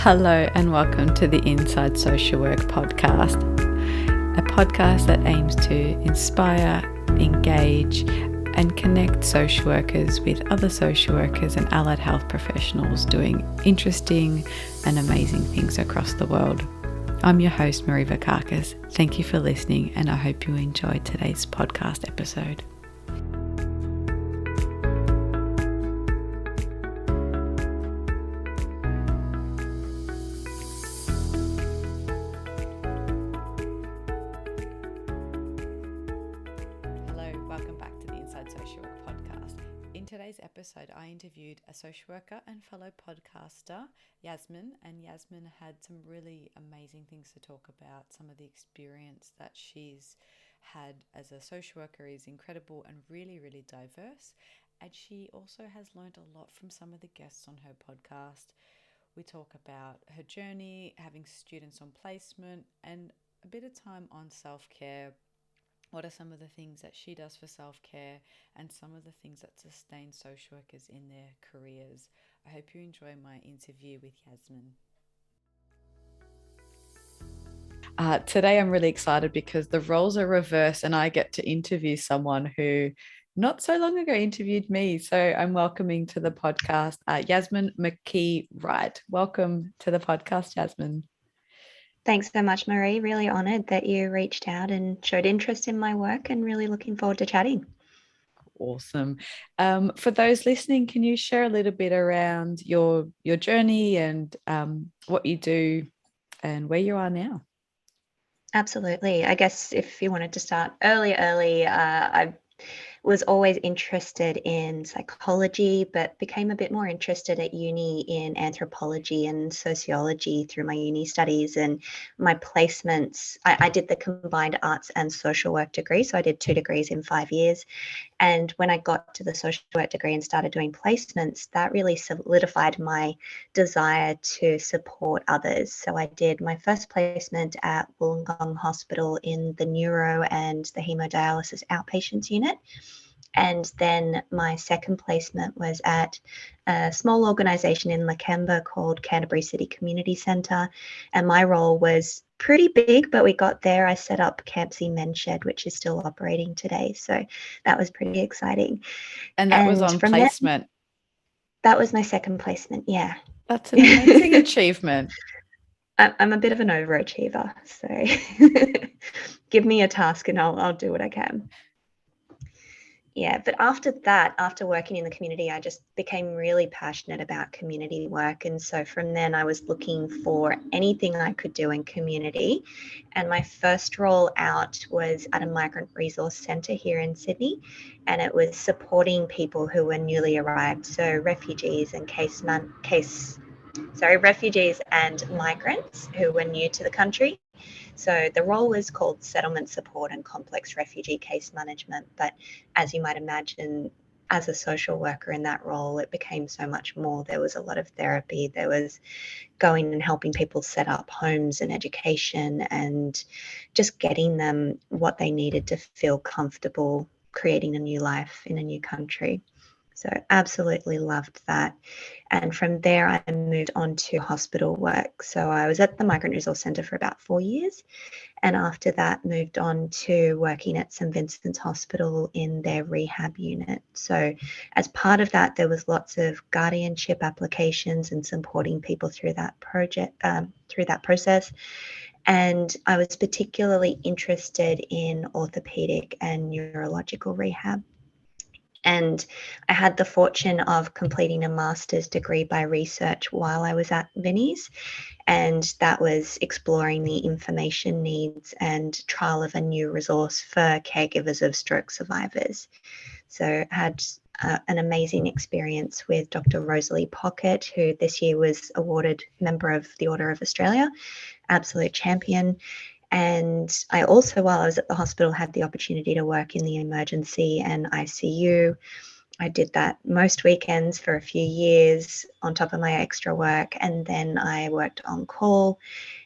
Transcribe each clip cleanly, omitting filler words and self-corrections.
Hello and welcome to the Inside Social Work podcast, a podcast that aims to inspire, engage and connect social workers with other social workers and allied health professionals doing interesting and amazing things across the world. I'm your host, Marie Vakakis. Thank you for listening and I hope you enjoyed today's podcast episode. Today's episode, I interviewed a social worker and fellow podcaster, Jasmine, and Jasmine had some really amazing things to talk about. Some of the experience that she's had as a social worker is incredible and really, really diverse. And she also has learned a lot from some of the guests on her podcast. We talk about her journey, having students on placement, and a bit of time on self-care. What are some of the things that she does for self-care and some of the things that sustain social workers in their careers? I hope you enjoy my interview with Jasmine. Today I'm really excited because the roles are reversed and I get to interview someone who not so long ago interviewed me. So I'm welcoming to the podcast Yasmine McKee-Wright. Welcome to the podcast, Jasmine. Thanks so much, Marie. Really honoured that you reached out and showed interest in my work and really looking forward to chatting. Awesome. For those listening, can you share a little bit around your journey and what you do and where you are now? Absolutely. I guess if you wanted to start early, I was always interested in psychology, but became a bit more interested at uni in anthropology and sociology through my uni studies and my placements. I did the combined arts and social work degree. So I did 2 degrees in 5 years. And when I got to the social work degree and started doing placements, that really solidified my desire to support others. So I did my first placement at Wollongong Hospital in the neuro and the hemodialysis outpatients unit. And then my second placement was at a small organisation in Lakemba called Canterbury City Community Centre. And my role was pretty big, but we got there. I set up Camp C Men's Shed, which is still operating today. So that was pretty exciting. And that was on placement? That was my second placement, yeah. That's an amazing achievement. I'm a bit of an overachiever. So give me a task and I'll do what I can. Yeah, but after that, after working in the community, I just became really passionate about community work. And so from then I was looking for anything I could do in community. And my first role out was at a migrant resource centre here in Sydney. And it was supporting people who were newly arrived. So refugees and refugees and migrants who were new to the country. So the role was called Settlement Support and Complex Refugee Case Management. But as you might imagine, as a social worker in that role, it became so much more. There was a lot of therapy. There was going and helping people set up homes and education and just getting them what they needed to feel comfortable creating a new life in a new country. So absolutely loved that. And from there, I moved on to hospital work. So I was at the Migrant Resource Centre for about 4 years. And after that, moved on to working at St Vincent's Hospital in their rehab unit. So as part of that, there was lots of guardianship applications and supporting people through that process. And I was particularly interested in orthopedic and neurological rehab. And I had the fortune of completing a master's degree by research while I was at Vinnie's. And that was exploring the information needs and trial of a new resource for caregivers of stroke survivors. So I had an amazing experience with Dr. Rosalie Pocket, who this year was awarded Member of the Order of Australia, absolute champion. And I also, while I was at the hospital, had the opportunity to work in the emergency and ICU. I did that most weekends for a few years on top of my extra work. And then I worked on call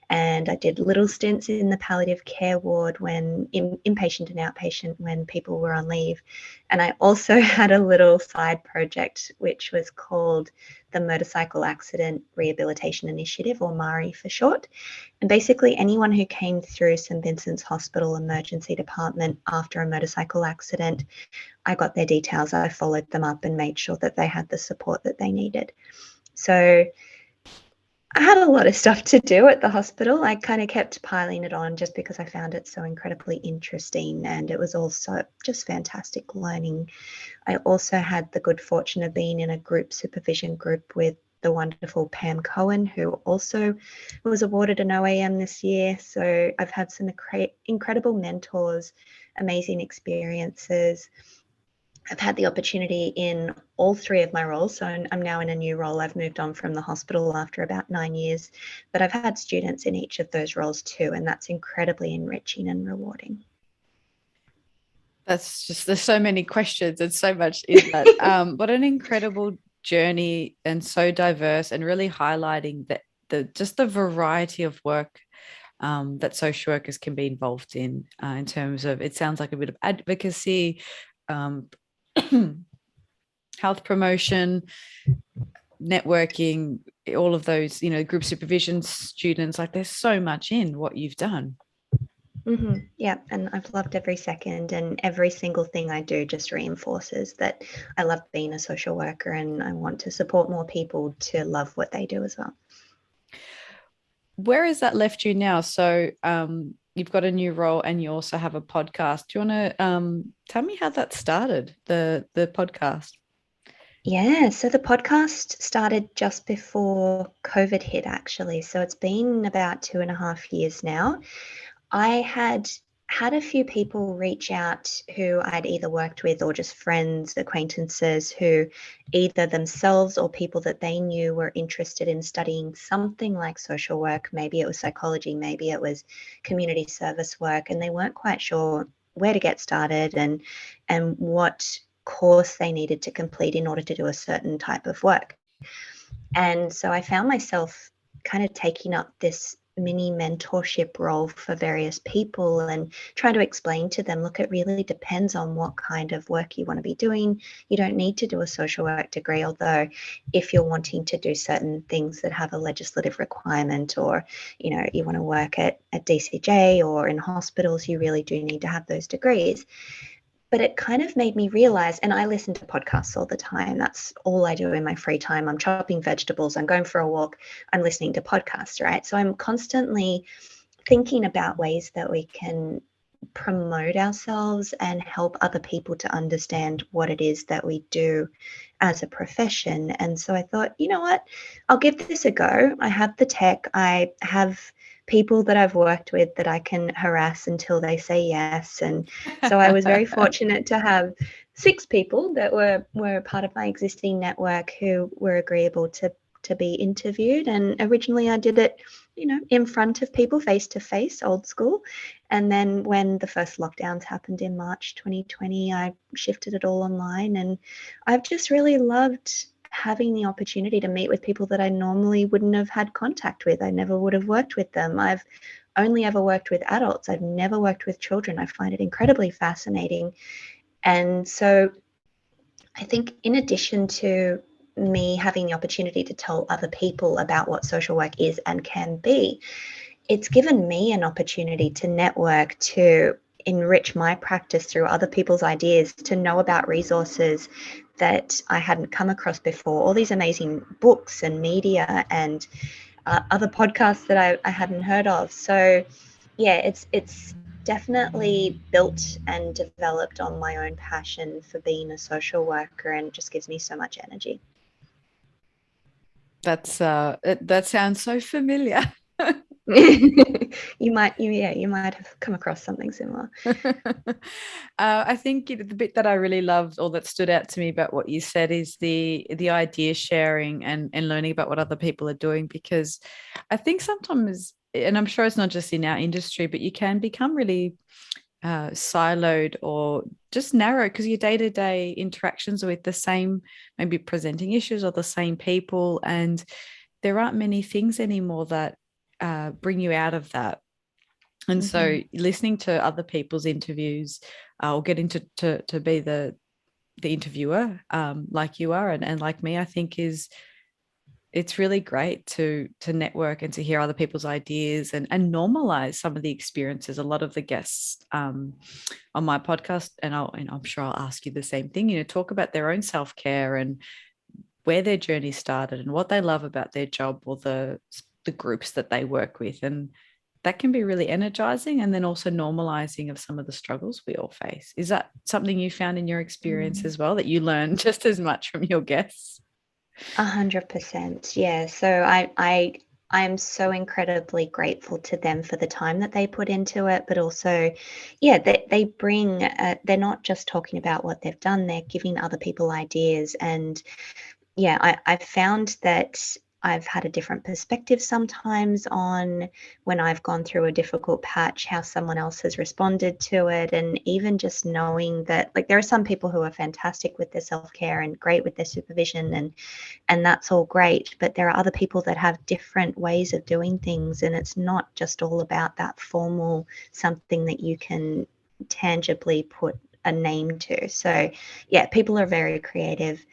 And I did little stints in the palliative care ward when inpatient and outpatient when people were on leave. And I also had a little side project which was called the Motorcycle Accident Rehabilitation Initiative, or MARI for short. And basically anyone who came through St Vincent's Hospital emergency department after a motorcycle accident, I got their details, I followed them up and made sure that they had the support that they needed. So I had a lot of stuff to do at the hospital. I kind of kept piling it on just because I found it so incredibly interesting, and it was also just fantastic learning. I also had the good fortune of being in a group supervision group with the wonderful Pam Cohen, who also was awarded an OAM this year. So I've had some incredible mentors, amazing experiences. I've had the opportunity in all three of my roles. So I'm now in a new role. I've moved on from the hospital after about 9 years, but I've had students in each of those roles too, and that's incredibly enriching and rewarding. That's just, there's so many questions and so much in that. What an incredible journey, and so diverse, and really highlighting that the variety of work that social workers can be involved in terms of, it sounds like a bit of advocacy, health promotion, networking, all of those, group supervision, students, like there's so much in what you've done. Mm-hmm. Yeah, and I've loved every second, and every single thing I do just reinforces that I love being a social worker, and I want to support more people to love what they do as well. Where has that left you now? So you've got a new role and you also have a podcast. Do you want to tell me how that started, the podcast? Yeah, so the podcast started just before COVID hit, actually. So it's been about 2.5 years now. I had a few people reach out who I'd either worked with or just friends, acquaintances who either themselves or people that they knew were interested in studying something like social work. Maybe it was psychology, maybe it was community service work, and they weren't quite sure where to get started and what course they needed to complete in order to do a certain type of work. And so I found myself kind of taking up this mini mentorship role for various people and trying to explain to them, look, it really depends on what kind of work you want to be doing. You don't need to do a social work degree, although if you're wanting to do certain things that have a legislative requirement, or you want to work at DCJ or in hospitals, you really do need to have those degrees. But it kind of made me realize, and I listen to podcasts all the time. That's all I do in my free time. I'm chopping vegetables, I'm going for a walk, I'm listening to podcasts, right? So I'm constantly thinking about ways that we can promote ourselves and help other people to understand what it is that we do as a profession. And so I thought, you know what, I'll give this a go. I have the tech, I have people that I've worked with that I can harass until they say yes. And so I was very fortunate to have 6 people that were part of my existing network who were agreeable to be interviewed. And originally I did it, in front of people, face to face, old school. And then when the first lockdowns happened in March 2020, I shifted it all online. And I've just really loved having the opportunity to meet with people that I normally wouldn't have had contact with. I never would have worked with them. I've only ever worked with adults. I've never worked with children. I find it incredibly fascinating. And so I think in addition to me having the opportunity to tell other people about what social work is and can be, it's given me an opportunity to network, to enrich my practice through other people's ideas, to know about resources that I hadn't come across before, all these amazing books and media and other podcasts that I hadn't heard of. So yeah, it's definitely built and developed on my own passion for being a social worker, and it just gives me so much energy. That sounds so familiar. You might have come across something similar. I think the bit that I really loved, or that stood out to me about what you said, is the idea sharing and learning about what other people are doing, because I think sometimes, and I'm sure it's not just in our industry, but you can become really siloed or just narrow because your day-to-day interactions are with the same, maybe presenting issues or the same people, and there aren't many things anymore that bring you out of that. And so listening to other people's interviews, or getting to be the interviewer, like you are and like me, I think it's really great to network and to hear other people's ideas and normalize some of the experiences. A lot of the guests on my podcast, and I'm sure I'll ask you the same thing, talk about their own self-care and where their journey started and what they love about their job or the groups that they work with. And that can be really energizing, and then also normalizing of some of the struggles we all face. Is that something you found in your experience as well, that you learn just as much from your guests? 100%. Yeah. So I'm so incredibly grateful to them for the time that they put into it, but also, yeah, they bring, they're not just talking about what they've done, they're giving other people ideas. And yeah, I've found that I've had a different perspective sometimes on when I've gone through a difficult patch, how someone else has responded to it. And even just knowing that, like, there are some people who are fantastic with their self-care and great with their supervision, and that's all great. But there are other people that have different ways of doing things. And it's not just all about that formal something that you can tangibly put a name to. So yeah, people are very creative.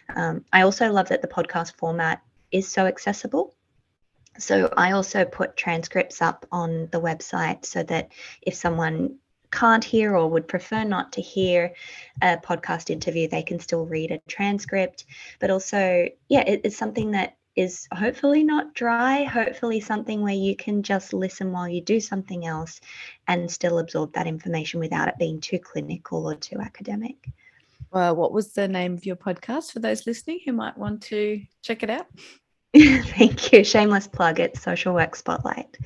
I also love that the podcast format is so accessible. So I also put transcripts up on the website so that if someone can't hear or would prefer not to hear a podcast interview, they can still read a transcript. But also, yeah, it's something that is hopefully not dry, hopefully something where you can just listen while you do something else and still absorb that information without it being too clinical or too academic. What was the name of your podcast for those listening who might want to check it out? Thank you. Shameless plug. It's Social Work Spotlight.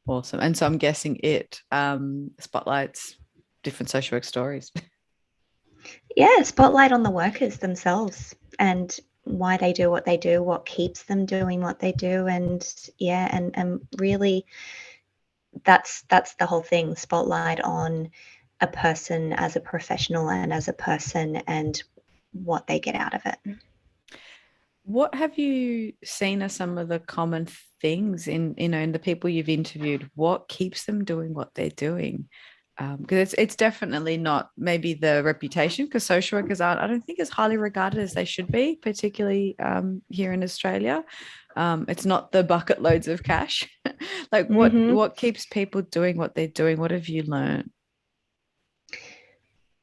Awesome. And so I'm guessing it spotlights different social work stories. Yeah, spotlight on the workers themselves and why they do what they do, what keeps them doing what they do. And yeah, and really that's the whole thing. Spotlight on a person as a professional and as a person and what they get out of it. What have you seen as some of the common things in the people you've interviewed? What keeps them doing what they're doing? Because it's definitely not maybe the reputation, because social workers aren't, I don't think, as highly regarded as they should be, particularly here in Australia. It's not the bucket loads of cash. Like what keeps people doing what they're doing? What have you learned?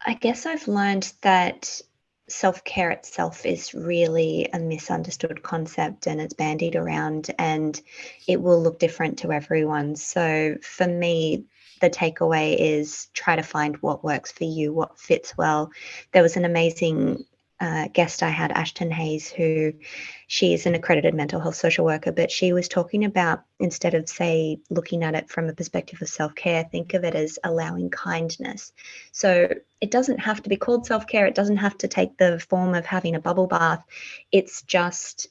I guess I've learned that self-care itself is really a misunderstood concept, and it's bandied around, and it will look different to everyone. So for me, the takeaway is try to find what works for you, what fits well. There was an amazing guest I had, Ashton Hayes, who she is an accredited mental health social worker, but she was talking about, instead of, say, looking at it from a perspective of self-care, think of it as allowing kindness. So it doesn't have to be called self-care. It doesn't have to take the form of having a bubble bath. It's just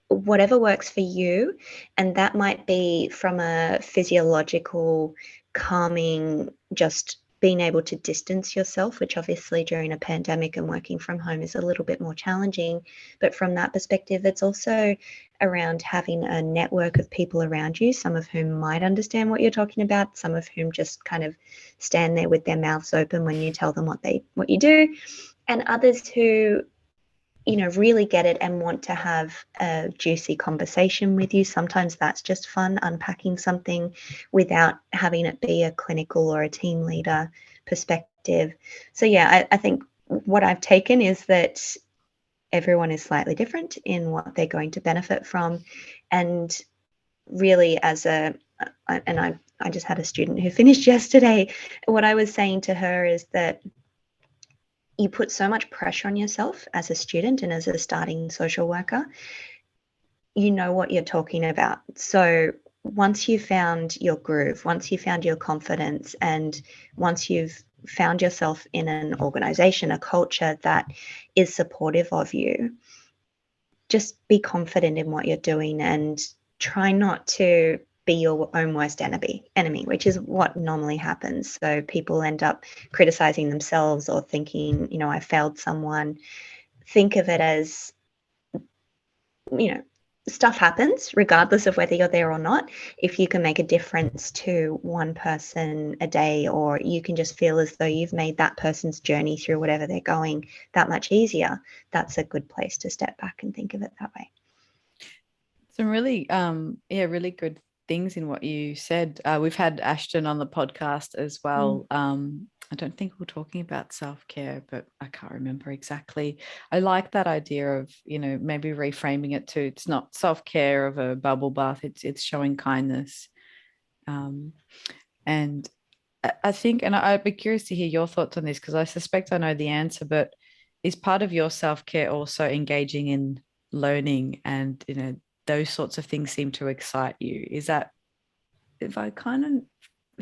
whatever works for you. And that might be from a physiological calming, just being able to distance yourself, which obviously during a pandemic and working from home is a little bit more challenging. But from that perspective, it's also around having a network of people around you, some of whom might understand what you're talking about, some of whom just kind of stand there with their mouths open when you tell them what you do, and others who really get it and want to have a juicy conversation with you. Sometimes that's just fun, unpacking something without having it be a clinical or a team leader perspective. So yeah, I think what I've taken is that everyone is slightly different in what they're going to benefit from. And really I just had a student who finished yesterday. What I was saying to her is that you put so much pressure on yourself as a student and as a starting social worker, you know what you're talking about. So once you've found your groove, once you've found your confidence, and once you've found yourself in an organization, a culture that is supportive of you, just be confident in what you're doing and try not to be your own worst enemy, which is what normally happens. So people end up criticizing themselves or thinking, I failed someone. Think of it as, stuff happens regardless of whether you're there or not. If you can make a difference to one person a day, or you can just feel as though you've made that person's journey through whatever they're going that much easier, that's a good place to step back and think of it that way. Some really, really good things in what you said. We've had Ashton on the podcast as well. I don't think we're talking about self-care, but I can't remember exactly. I like that idea of, maybe reframing it to, it's not self-care of a bubble bath. It's showing kindness. And I think, and I'd be curious to hear your thoughts on this, because I suspect I know the answer, but is part of your self-care also engaging in learning, and, those sorts of things seem to excite you? Is that, if I kind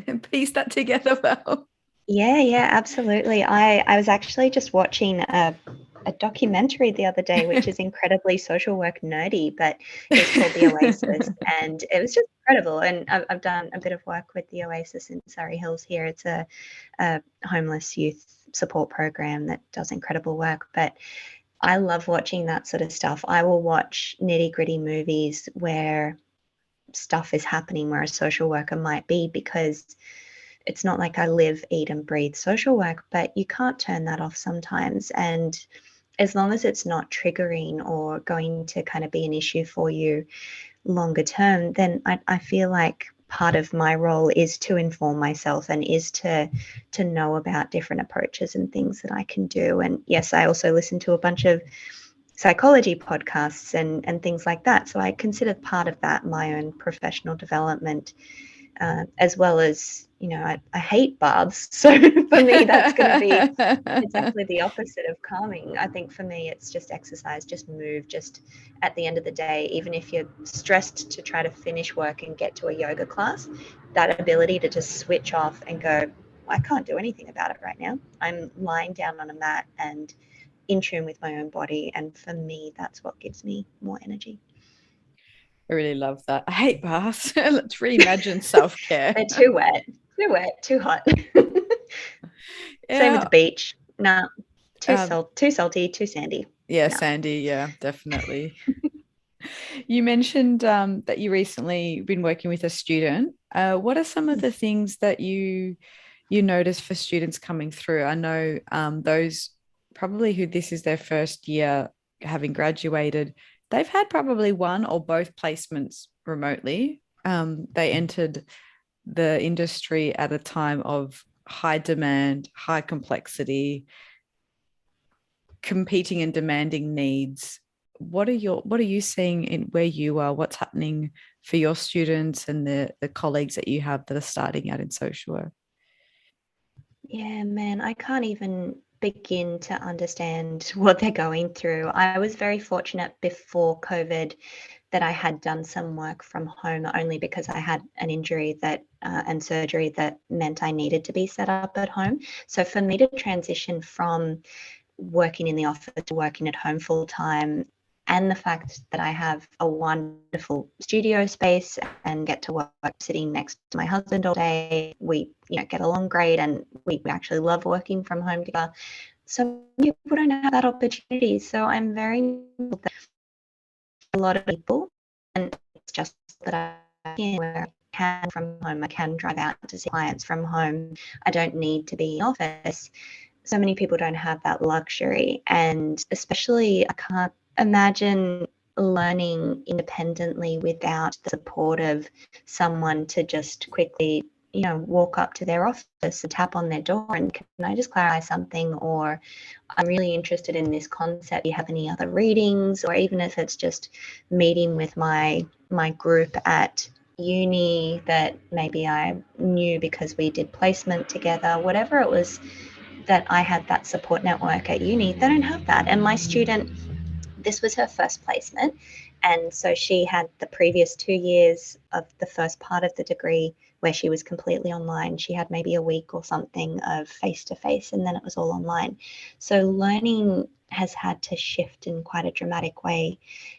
of piece that together well? Yeah, absolutely. I was actually just watching a documentary the other day, which is incredibly social work nerdy, but it was called The Oasis, and it was just incredible. And I've done a bit of work with The Oasis in Surrey Hills here. It's a homeless youth support program that does incredible work. But I love watching that sort of stuff. I will watch nitty-gritty movies where stuff is happening, where a social worker might be, because it's not like I live, eat, and breathe social work, but you can't turn that off sometimes. And as long as it's not triggering or going to kind of be an issue for you longer term, then I feel like part of my role is to inform myself and is to know about different approaches and things that I can do. And yes, I also listen to a bunch of psychology podcasts and things like that. So I consider part of that my own professional development, as well as, I hate baths. So for me, that's going to be exactly the opposite of calming. I think for me, it's just exercise, just move, just at the end of the day, even if you're stressed to try to finish work and get to a yoga class, that ability to just switch off and go, I can't do anything about it right now. I'm lying down on a mat and in tune with my own body. And for me, that's what gives me more energy. I really love that. I hate baths. Let's reimagine self-care. They're too wet, too hot. Same with the beach. No, too salty, too sandy. Yeah, No. sandy. Yeah, definitely. You mentioned that you recently been working with a student. What are some of the things that you notice for students coming through? I know those probably who this is their first year having graduated, they've had probably one or both placements remotely. They entered the industry at a time of high demand, high complexity, competing and demanding needs. What are you seeing in where you are? What's happening for your students and the colleagues that you have that are starting out in social work? Yeah, man, I can't even begin to understand what they're going through. I was very fortunate before COVID that I had done some work from home, only because I had an injury that and surgery that meant I needed to be set up at home. So for me to transition from working in the office to working at home full time, and the fact that I have a wonderful studio space and get to work sitting next to my husband all day, we get along great, and we actually love working from home together. So people don't have that opportunity. So I'm very that a lot of people, and it's just that I can, where I can from home, I can drive out to see clients from home. I don't need to be in office. So many people don't have that luxury, and especially I can't imagine learning independently without the support of someone to just quickly walk up to their office and tap on their door and, can I just clarify something, or I'm really interested in this concept, do you have any other readings? Or even if it's just meeting with my group at uni that maybe I knew because we did placement together, whatever it was, that I had that support network at uni. They don't have that. And my student, this was her first placement. And so she had the previous 2 years of the first part of the degree where she was completely online. She had maybe a week or something of face-to-face, and then it was all online. So learning has had to shift in quite a dramatic way,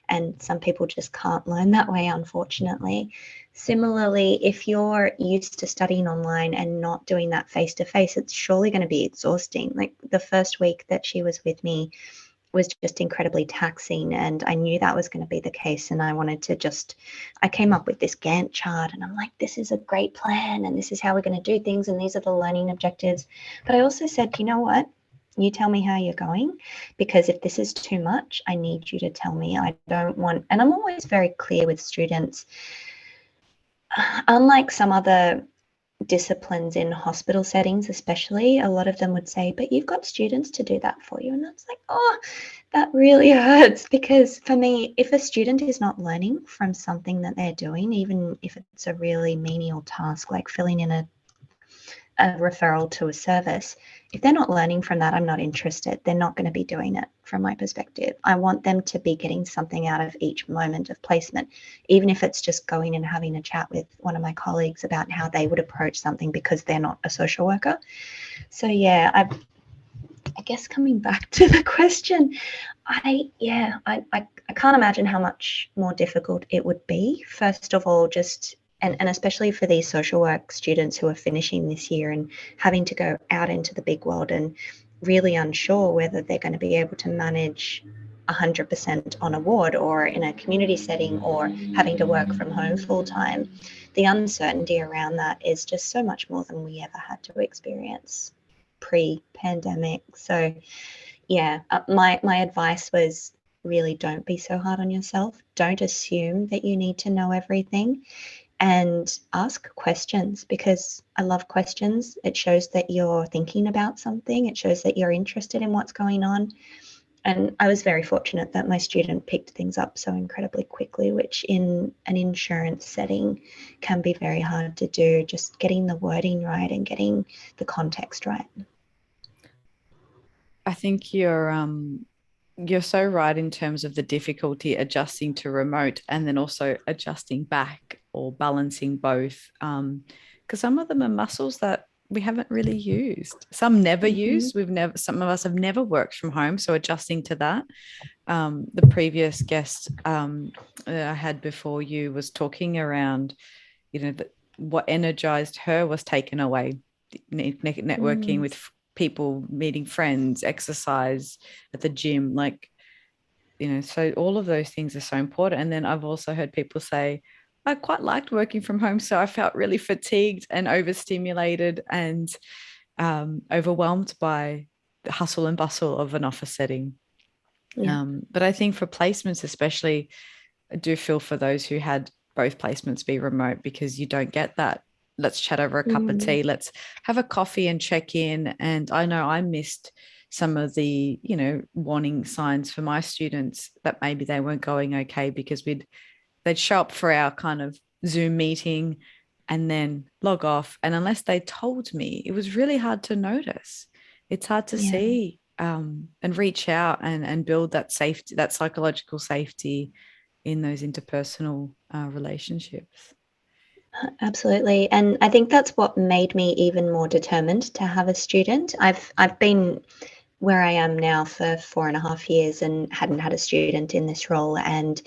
and some people just can't learn that way, unfortunately. Similarly, if you're used to studying online and not doing that face-to-face, it's surely going to be exhausting. Like the first week that she was with me, was just incredibly taxing, and I knew that was going to be the case. And I came up with this Gantt chart, and I'm like, this is a great plan, and this is how we're going to do things, and these are the learning objectives. But I also said, you know what? You tell me how you're going, because if this is too much, I need you to tell me. I don't want, and I'm always very clear with students. Unlike some other disciplines in hospital settings, especially, a lot of them would say, but you've got students to do that for you. And I was like, oh, that really hurts, because for me, if a student is not learning from something that they're doing, even if it's a really menial task like filling in a referral to a service, if they're not learning from that, I'm not interested. They're not going to be doing it from my perspective. I want them to be getting something out of each moment of placement, even if it's just going and having a chat with one of my colleagues about how they would approach something because they're not a social worker. So yeah, I guess coming back to the question, I can't imagine how much more difficult it would be. First of all, just and especially for these social work students who are finishing this year and having to go out into the big world and really unsure whether they're going to be able to manage 100% on a ward or in a community setting or having to work from home full time. The uncertainty around that is just so much more than we ever had to experience pre-pandemic. So yeah, my advice was, really don't be so hard on yourself. Don't assume that you need to know everything, and ask questions, because I love questions. It shows that you're thinking about something. It shows that you're interested in what's going on. And I was very fortunate that my student picked things up so incredibly quickly, which in an insurance setting can be very hard to do, just getting the wording right and getting the context right. I think you're so right in terms of the difficulty adjusting to remote and then also adjusting back or balancing both. Because some of them are muscles that we haven't really used. Some never used. Some of us have never worked from home. So adjusting to that. The previous guest that I had before you was talking around, what energized her was taken away, networking with people, meeting friends, exercise at the gym, so all of those things are so important. And then I've also heard people say, I quite liked working from home, so I felt really fatigued and overstimulated and overwhelmed by the hustle and bustle of an office setting. But I think for placements especially, I do feel for those who had both placements be remote, because you don't get that. Let's chat over a cup of tea. Let's have a coffee and check in. And I know I missed some of the, warning signs for my students that maybe they weren't going okay, because they'd show up for our kind of Zoom meeting and then log off. And unless they told me, it was really hard to notice. It's hard to see and reach out and build that safety, that psychological safety in those interpersonal relationships. Absolutely. And I think that's what made me even more determined to have a student. I've been where I am now for 4.5 years and hadn't had a student in this role. And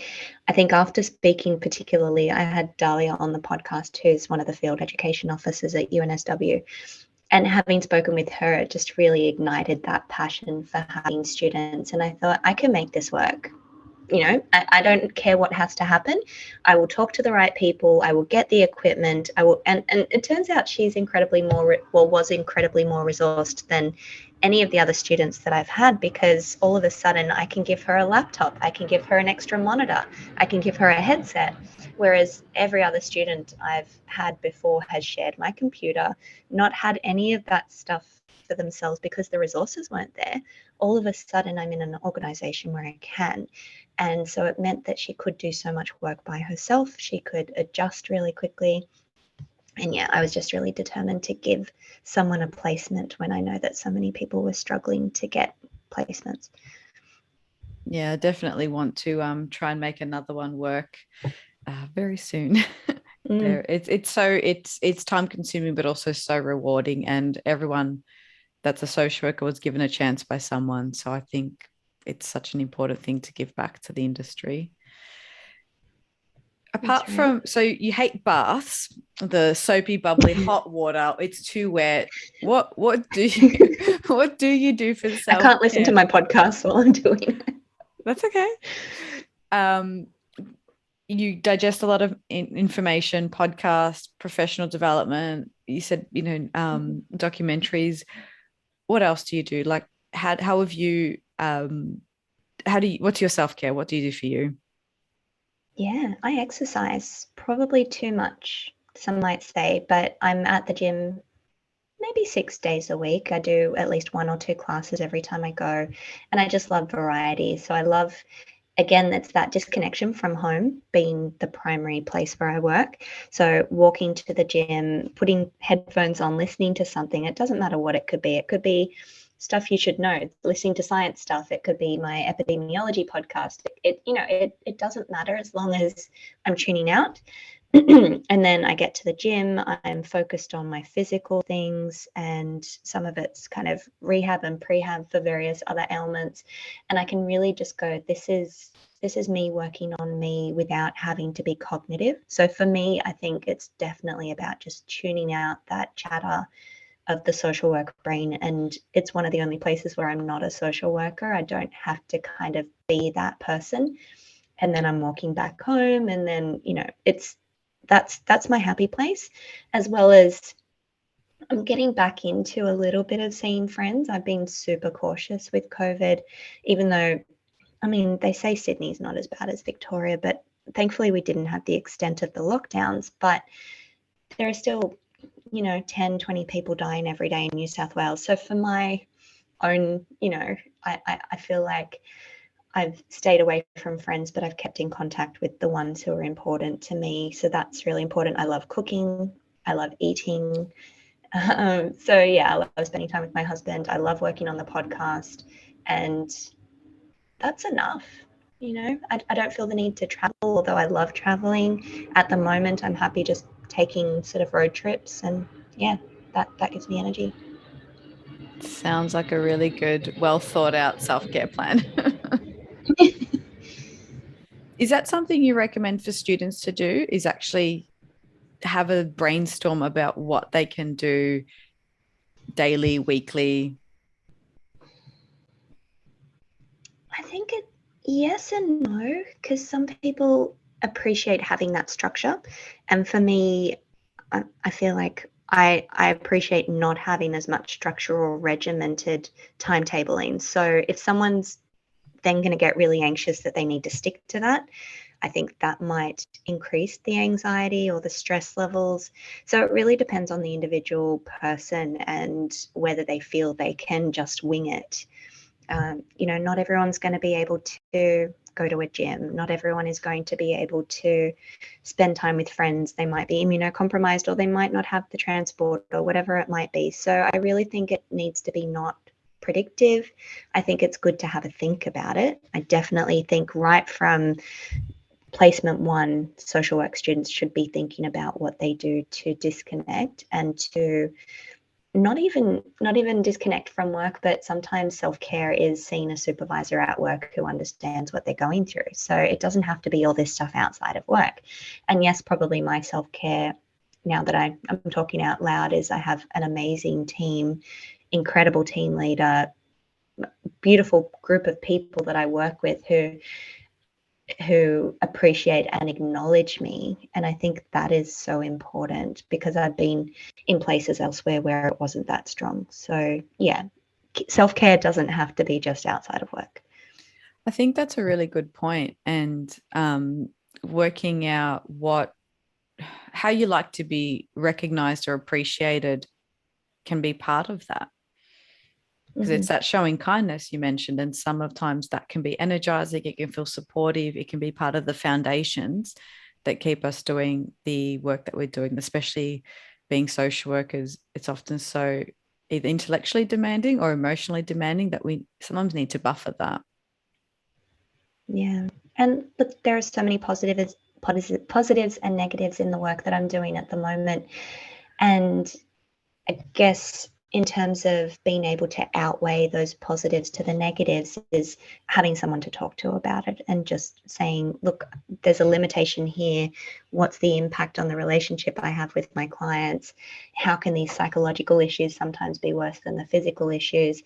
I think after speaking particularly, I had Dahlia on the podcast, who's one of the field education officers at UNSW. And having spoken with her, it just really ignited that passion for having students. And I thought, I can make this work. I don't care what has to happen. I will talk to the right people. I will get the equipment. And it turns out she's was incredibly more resourced than any of the other students that I've had, because all of a sudden I can give her a laptop. I can give her an extra monitor. I can give her a headset. Whereas every other student I've had before has shared my computer, not had any of that stuff for themselves because the resources weren't there. All of a sudden I'm in an organization where I can. And so it meant that she could do so much work by herself. She could adjust really quickly. And yeah, I was just really determined to give someone a placement when I know that so many people were struggling to get placements. Yeah, I definitely want to try and make another one work very soon. It's time consuming, but also so rewarding. And everyone that's a social worker was given a chance by someone. So I think it's such an important thing to give back to the industry. Apart right. from, so you hate baths, the soapy, bubbly, hot water. It's too wet. What do you what do you do for I self-care? can't listen to my podcast while I'm doing it. That's okay. You digest a lot of information, podcasts, professional development. You said, documentaries. What else do you do? Like, how have you? What's your self-care? What do you do for you? Yeah, I exercise probably too much, some might say, but I'm at the gym maybe 6 days a week. I do at least 1 or 2 classes every time I go. And I just love variety. So I love, again, it's that disconnection from home being the primary place where I work. So walking to the gym, putting headphones on, listening to something, it doesn't matter what it could be. It could be stuff you should know, listening to science stuff. It could be my epidemiology podcast. It doesn't matter as long as I'm tuning out. And then I get to the gym, I'm focused on my physical things, and some of it's kind of rehab and prehab for various other ailments. And I can really just go, this is me working on me without having to be cognitive. So for me, I think it's definitely about just tuning out that chatter of the social work brain. And it's one of the only places where I'm not a social worker. I don't have to kind of be that person. And then I'm walking back home, and then, that's my happy place, as well as I'm getting back into a little bit of seeing friends. I've been super cautious with COVID, even though, I mean, they say Sydney's not as bad as Victoria, but thankfully we didn't have the extent of the lockdowns. But there are still, 10, 20 people dying every day in New South Wales. So for my own, I feel like I've stayed away from friends, but I've kept in contact with the ones who are important to me. So that's really important. I love cooking. I love eating. So yeah, I love spending time with my husband. I love working on the podcast, and that's enough. I don't feel the need to travel, although I love traveling. At the moment, I'm happy just taking sort of road trips, and yeah, that gives me energy. Sounds like a really good, well thought out self-care plan. Is that something you recommend for students to do? Is actually have a brainstorm about what they can do daily, weekly? I think yes and no, because some people appreciate having that structure. And for me, I feel like I appreciate not having as much structure or regimented timetabling. So if someone's then going to get really anxious that they need to stick to that, I think that might increase the anxiety or the stress levels. So it really depends on the individual person and whether they feel they can just wing it. Not everyone's going to be able to go to a gym. Not everyone is going to be able to spend time with friends. They might be immunocompromised, or they might not have the transport, or whatever it might be. So I really think it needs to be not predictive. I think it's good to have a think about it. I definitely think right from placement one, social work students should be thinking about what they do to disconnect and to not even disconnect from work, but sometimes self-care is seeing a supervisor at work who understands what they're going through. So it doesn't have to be all this stuff outside of work. And yes, probably my self-care, now that I'm talking out loud, is I have an amazing team, incredible team leader, beautiful group of people that I work with who appreciate and acknowledge me. And I think that is so important, because I've been in places elsewhere where it wasn't that strong. So yeah, self-care doesn't have to be just outside of work. I think that's a really good point. And working out how you like to be recognized or appreciated can be part of that. Because it's that showing kindness you mentioned, and sometimes that can be energizing, it can feel supportive, it can be part of the foundations that keep us doing the work that we're doing, especially being social workers. It's often so either intellectually demanding or emotionally demanding that we sometimes need to buffer that. Yeah. And look, there are so many positives and negatives in the work that I'm doing at the moment. And I guess in terms of being able to outweigh those positives to the negatives is having someone to talk to about it and just saying, look, there's a limitation here. What's the impact on the relationship I have with my clients? How can these psychological issues sometimes be worse than the physical issues?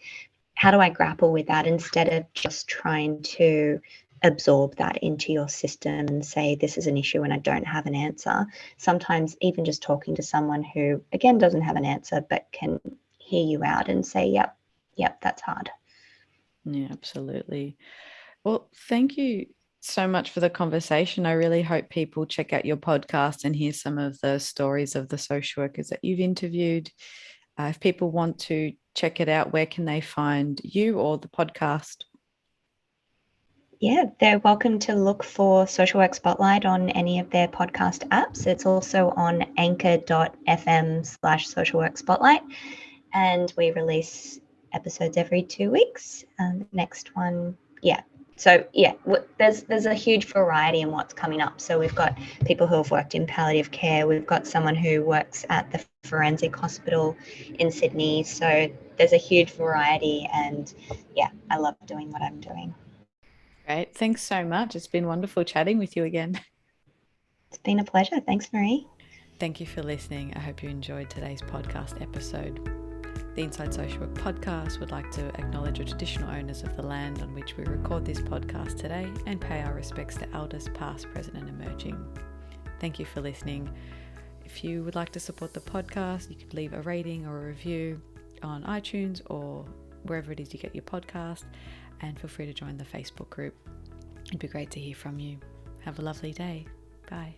How do I grapple with that instead of just trying to absorb that into your system and say, this is an issue and I don't have an answer? Sometimes even just talking to someone who, again, doesn't have an answer, but can hear you out and say, yep, that's hard. Yeah, absolutely. Well, thank you so much for the conversation. I really hope people check out your podcast and hear some of the stories of the social workers that you've interviewed. If people want to check it out, where can they find you or the podcast? Yeah, they're welcome to look for Social Work Spotlight on any of their podcast apps. It's also on anchor.fm/social work spotlight. And we release episodes every 2 weeks. The next one, So there's a huge variety in what's coming up. So we've got people who have worked in palliative care. We've got someone who works at the forensic hospital in Sydney. So there's a huge variety, and I love doing what I'm doing. Great. Thanks so much. It's been wonderful chatting with you again. It's been a pleasure. Thanks, Marie. Thank you for listening. I hope you enjoyed today's podcast episode. The Inside Social Work podcast would like to acknowledge the traditional owners of the land on which we record this podcast today and pay our respects to elders past, present and emerging. Thank you for listening. If you would like to support the podcast, you could leave a rating or a review on iTunes or wherever it is you get your podcast, and feel free to join the Facebook group. It'd be great to hear from you. Have a lovely day. Bye.